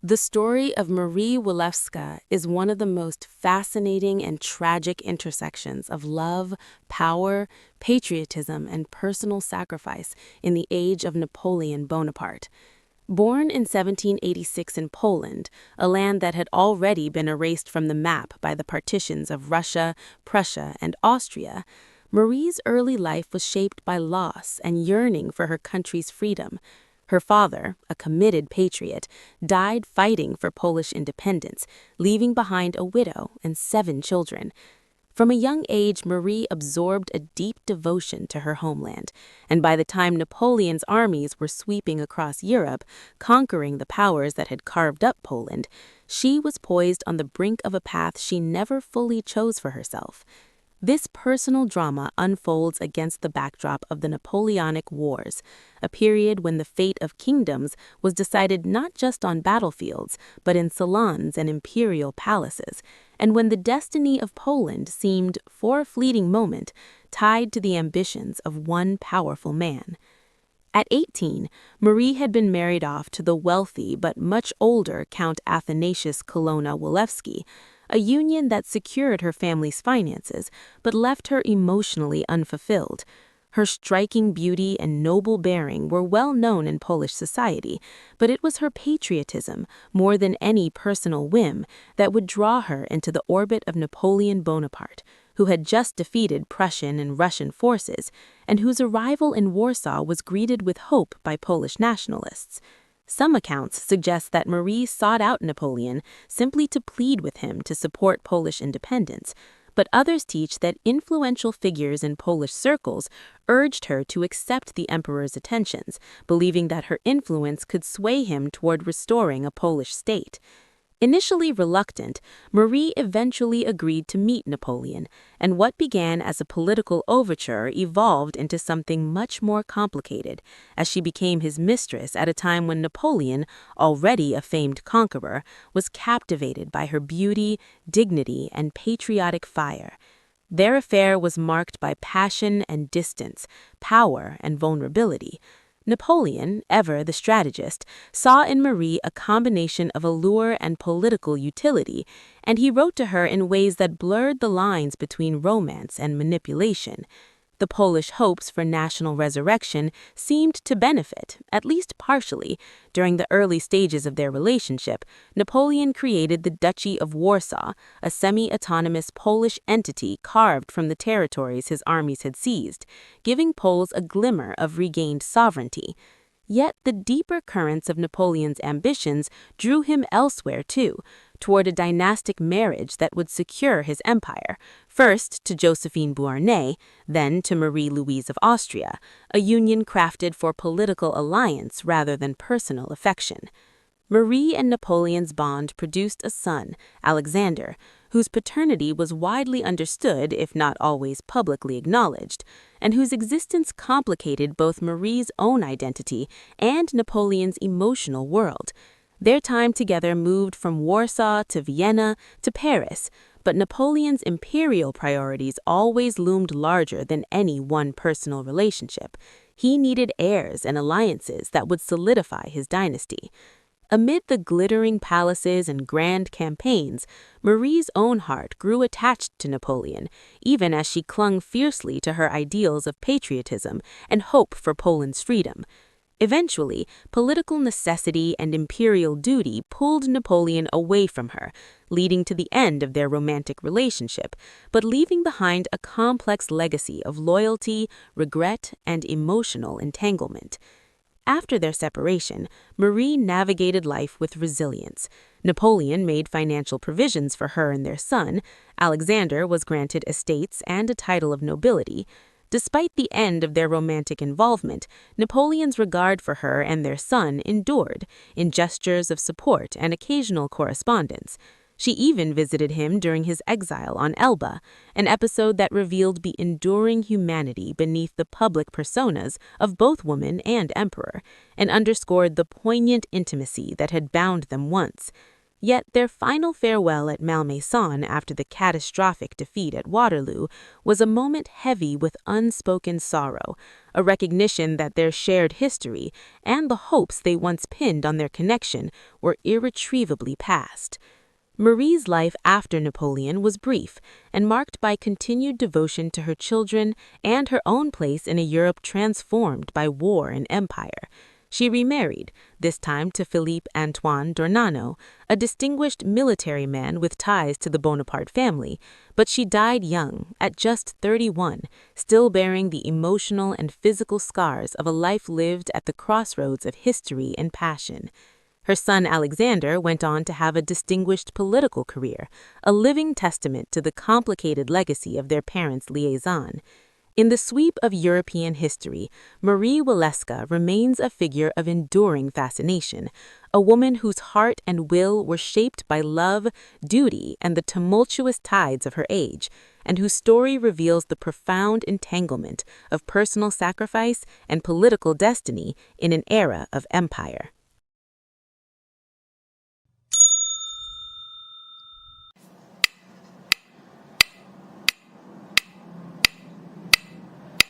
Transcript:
The story of Marie Walewska is one of the most fascinating and tragic intersections of love, power, patriotism, and personal sacrifice in the age of Napoleon Bonaparte. Born in 1786 in Poland, a land that had already been erased from the map by the partitions of Russia, Prussia, and Austria, Marie's early life was shaped by loss and yearning for her country's freedom. Her father, a committed patriot, died fighting for Polish independence, leaving behind a widow and 7 children. From a young age, Marie absorbed a deep devotion to her homeland, and by the time Napoleon's armies were sweeping across Europe, conquering the powers that had carved up Poland, she was poised on the brink of a path she never fully chose for herself. This personal drama unfolds against the backdrop of the Napoleonic Wars, a period when the fate of kingdoms was decided not just on battlefields, but in salons and imperial palaces, and when the destiny of Poland seemed, for a fleeting moment, tied to the ambitions of one powerful man. At 18, Marie had been married off to the wealthy but much older Count Athanasius Colonna Walewski, a union that secured her family's finances but left her emotionally unfulfilled. Her striking beauty and noble bearing were well known in Polish society, but it was her patriotism, more than any personal whim, that would draw her into the orbit of Napoleon Bonaparte, who had just defeated Prussian and Russian forces, and whose arrival in Warsaw was greeted with hope by Polish nationalists. Some accounts suggest that Marie sought out Napoleon simply to plead with him to support Polish independence, but others teach that influential figures in Polish circles urged her to accept the emperor's attentions, believing that her influence could sway him toward restoring a Polish state. Initially reluctant, Marie eventually agreed to meet Napoleon, and what began as a political overture evolved into something much more complicated, as she became his mistress at a time when Napoleon, already a famed conqueror, was captivated by her beauty, dignity, and patriotic fire. Their affair was marked by passion and distance, power and vulnerability. Napoleon, ever the strategist, saw in Marie a combination of allure and political utility, and he wrote to her in ways that blurred the lines between romance and manipulation. The Polish hopes for national resurrection seemed to benefit, at least partially. During the early stages of their relationship, Napoleon created the Duchy of Warsaw, a semi-autonomous Polish entity carved from the territories his armies had seized, giving Poles a glimmer of regained sovereignty. Yet the deeper currents of Napoleon's ambitions drew him elsewhere too, toward a dynastic marriage that would secure his empire, first to Josephine Beauharnais, then to Marie-Louise of Austria, a union crafted for political alliance rather than personal affection. Marie and Napoleon's bond produced a son, Alexander, whose paternity was widely understood if not always publicly acknowledged, and whose existence complicated both Marie's own identity and Napoleon's emotional world. Their time together moved from Warsaw to Vienna to Paris, but Napoleon's imperial priorities always loomed larger than any one personal relationship. He needed heirs and alliances that would solidify his dynasty. Amid the glittering palaces and grand campaigns, Marie's own heart grew attached to Napoleon, even as she clung fiercely to her ideals of patriotism and hope for Poland's freedom. Eventually, political necessity and imperial duty pulled Napoleon away from her, leading to the end of their romantic relationship, but leaving behind a complex legacy of loyalty, regret, and emotional entanglement. After their separation, Marie navigated life with resilience. Napoleon made financial provisions for her and their son. Alexander was granted estates and a title of nobility. Despite the end of their romantic involvement, Napoleon's regard for her and their son endured, in gestures of support and occasional correspondence. She even visited him during his exile on Elba, an episode that revealed the enduring humanity beneath the public personas of both woman and emperor, and underscored the poignant intimacy that had bound them once. Yet their final farewell at Malmaison after the catastrophic defeat at Waterloo was a moment heavy with unspoken sorrow, a recognition that their shared history and the hopes they once pinned on their connection were irretrievably past. Marie's life after Napoleon was brief and marked by continued devotion to her children and her own place in a Europe transformed by war and empire. She remarried, this time to Philippe Antoine d'Ornano, a distinguished military man with ties to the Bonaparte family, but she died young, at just 31, still bearing the emotional and physical scars of a life lived at the crossroads of history and passion. Her son Alexander went on to have a distinguished political career, a living testament to the complicated legacy of their parents' liaison. In the sweep of European history, Marie Walewska remains a figure of enduring fascination, a woman whose heart and will were shaped by love, duty, and the tumultuous tides of her age, and whose story reveals the profound entanglement of personal sacrifice and political destiny in an era of empire.